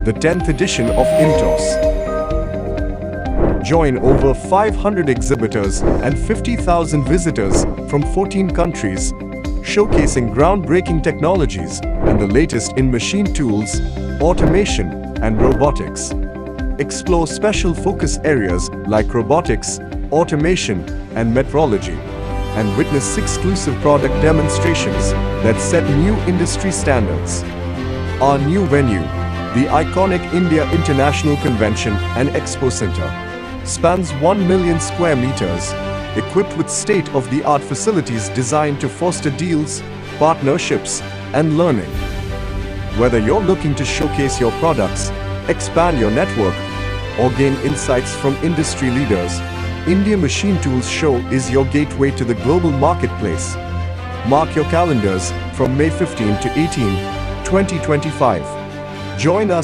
the 10th edition of INTOS. Join over 500 exhibitors and 50,000 visitors from 14 countries, showcasing groundbreaking technologies and the latest in machine tools, automation, and robotics. Explore special focus areas like robotics, automation, and metrology, and witness exclusive product demonstrations that set new industry standards. Our new venue, the iconic India International Convention and Expo Center, spans 1 million square meters, equipped with state-of-the-art facilities designed to foster deals, partnerships, and learning. Whether you're looking to showcase your products, expand your network, or gain insights from industry leaders, India Machine Tools Show is your gateway to the global marketplace. Mark your calendars from May 15 to 18, 2025. Join us